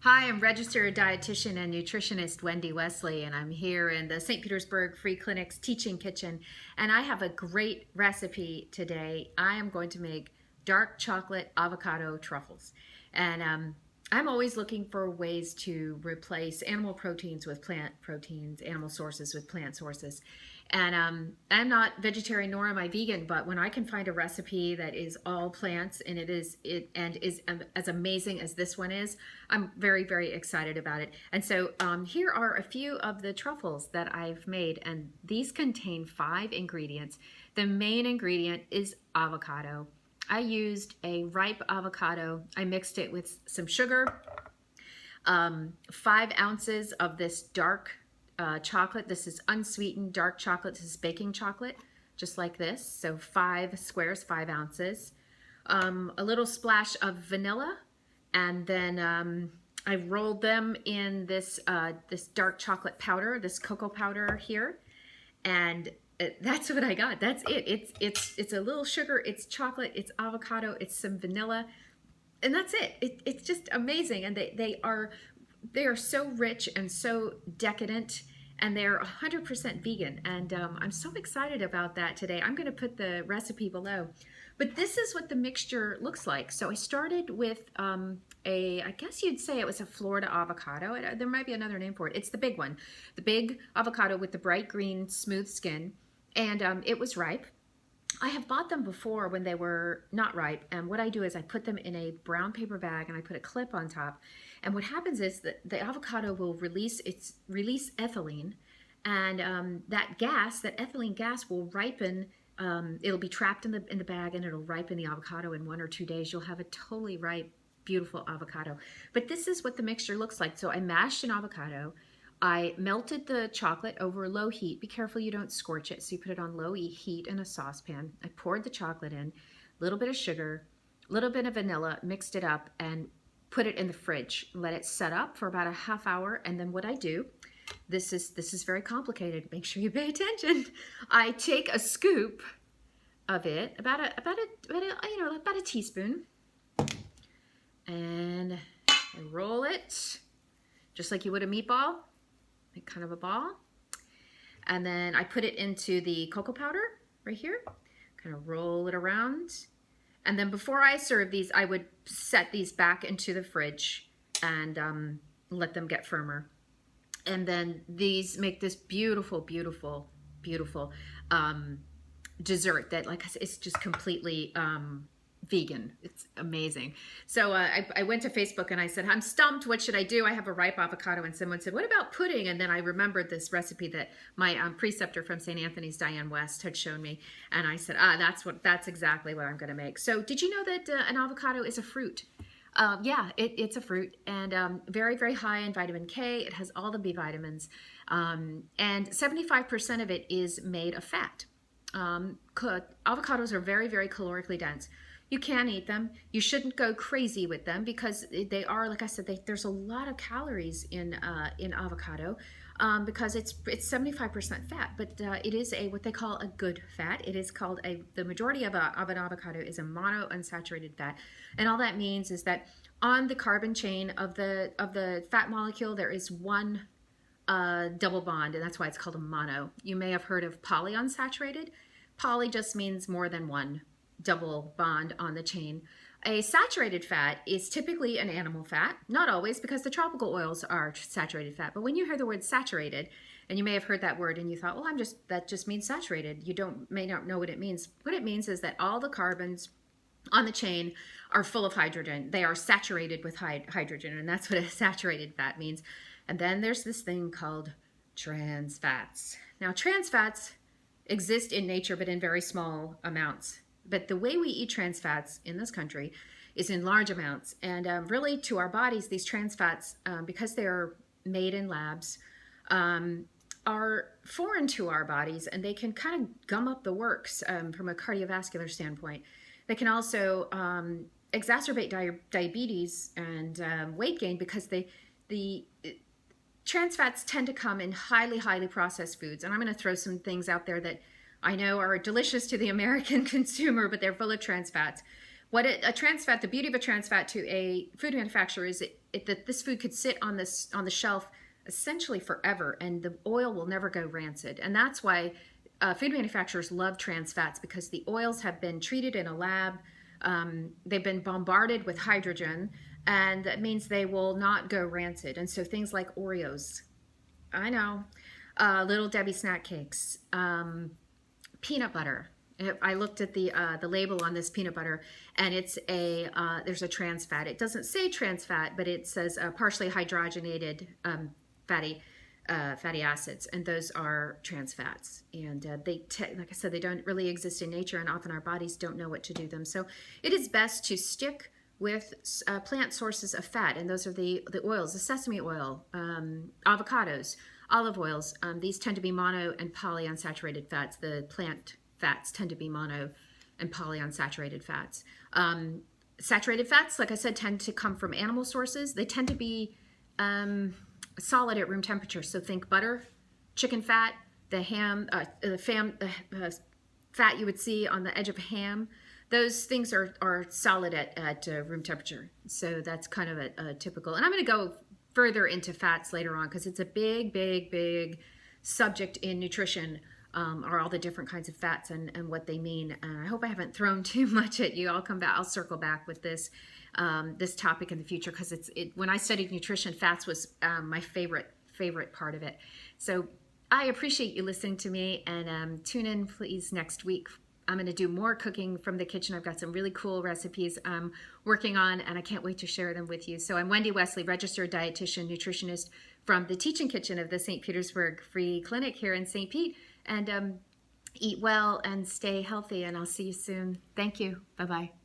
Hi, I'm registered dietitian and nutritionist Wendy Wesley, and I'm here in the St. Petersburg Free Clinic's Teaching Kitchen, and I have a great recipe today. I am going to make dark chocolate avocado truffles, and I'm always looking for ways to replace animal proteins with plant proteins, animal sources with plant sources. And I'm not vegetarian nor am I vegan, but when I can find a recipe that is all plants and is as amazing as this one is, I'm very, very excited about it. And so here are a few of the truffles that I've made, and these contain 5 ingredients. The main ingredient is avocado. I used a ripe avocado. I mixed it with some sugar, 5 ounces of this dark chocolate. This is unsweetened dark chocolate. This is baking chocolate, just like this. So 5 squares, 5 ounces. A little splash of vanilla, and then I rolled them in this this dark chocolate powder, this cocoa powder here, and that's what I got. That's it. It's a little sugar, it's chocolate, it's avocado, it's some vanilla, and that's it. It's just amazing, and they are so rich and so decadent, and they're 100% vegan, and I'm so excited about that today. I'm going to put the recipe below, but this is what the mixture looks like. So I started with I guess you'd say it was a Florida avocado. There might be another name for it. It's the big one, the big avocado with the bright green smooth skin, and it was ripe. I have bought them before when they were not ripe, and what I do is I put them in a brown paper bag and I put a clip on top, and what happens is that the avocado will release ethylene, and that ethylene gas will ripen. It'll be trapped in the bag, and it'll ripen the avocado in 1 or 2 days. You'll have a totally ripe, beautiful avocado. But this is what the mixture looks like. So I mashed an avocado. I melted the chocolate over low heat. Be careful you don't scorch it. So you put it on low heat in a saucepan. I poured the chocolate in, a little bit of sugar, a little bit of vanilla, mixed it up, and put it in the fridge. Let it set up for about a half hour. And then what I do, this is very complicated. Make sure you pay attention. I take a scoop of it, about a teaspoon, and I roll it just like you would a meatball. Like kind of a ball, and then I put it into the cocoa powder right here, kind of roll it around, and then before I serve these, I would set these back into the fridge and let them get firmer. And then these make this beautiful, beautiful, beautiful dessert that, like I said, it's just completely vegan. It's amazing. So I went to Facebook and I said, I'm stumped. What should I do? I have a ripe avocado. And someone said, what about pudding? And then I remembered this recipe that my preceptor from St. Anthony's, Diane West, had shown me. And I said, that's exactly what I'm going to make. So did you know that an avocado is a fruit? Yeah, it's a fruit, and very, very high in vitamin K. It has all the B vitamins, and 75% of it is made of fat. Avocados are very, very calorically dense. You can eat them. You shouldn't go crazy with them because they are, like I said, there's a lot of calories in avocado because it's 75% fat, but it is what they call a good fat. It is called the majority of an avocado is a monounsaturated fat, and all that means is that on the carbon chain of the fat molecule there is one double bond, and that's why it's called a mono. You may have heard of polyunsaturated. Poly just means more than one double bond on the chain. A saturated fat is typically an animal fat, not always, because the tropical oils are saturated fat. But when you hear the word saturated, and you may have heard that word and you thought, well, that just means saturated. You may not know what it means. What it means is that all the carbons on the chain are full of hydrogen. They are saturated with hydrogen, and that's what a saturated fat means. And then there's this thing called trans fats. Now, trans fats exist in nature, but in very small amounts. But the way we eat trans fats in this country is in large amounts. And really, to our bodies, these trans fats, because they are made in labs, are foreign to our bodies, and they can kind of gum up the works from a cardiovascular standpoint. They can also exacerbate diabetes and weight gain because the trans fats tend to come in highly, highly processed foods. And I'm going to throw some things out there that I know are delicious to the American consumer, but they're full of trans fats. The beauty of a trans fat to a food manufacturer is that this food could sit on the shelf essentially forever, and the oil will never go rancid. And that's why food manufacturers love trans fats, because the oils have been treated in a lab. They've been bombarded with hydrogen, and that means they will not go rancid. And so things like Oreos, I know, Little Debbie snack cakes, peanut butter. I looked at the label on this peanut butter, and it's there's a trans fat. It doesn't say trans fat, but it says partially hydrogenated fatty acids, and those are trans fats. And like I said, they don't really exist in nature, and often our bodies don't know what to do them. So it is best to stick with plant sources of fat, and those are the oils, the sesame oil, avocados, olive oils. These tend to be mono and polyunsaturated fats. The plant fats tend to be mono and polyunsaturated fats. Saturated fats, like I said, tend to come from animal sources. They tend to be solid at room temperature. So think butter, chicken fat, the fat you would see on the edge of a ham. Those things are solid at room temperature. So that's kind of a typical. And I'm going to go further into fats later on, because it's a big subject in nutrition. Are all the different kinds of fats and what they mean. I hope I haven't thrown too much at you. I'll circle back with this topic in the future, because when I studied nutrition, fats was my favorite part of it. So I appreciate you listening to me, and tune in please next week. I'm going to do more cooking from the kitchen. I've got some really cool recipes I'm working on, and I can't wait to share them with you. So I'm Wendy Wesley, registered dietitian, nutritionist from the Teaching Kitchen of the St. Petersburg Free Clinic here in St. Pete. And eat well and stay healthy, and I'll see you soon. Thank you. Bye-bye.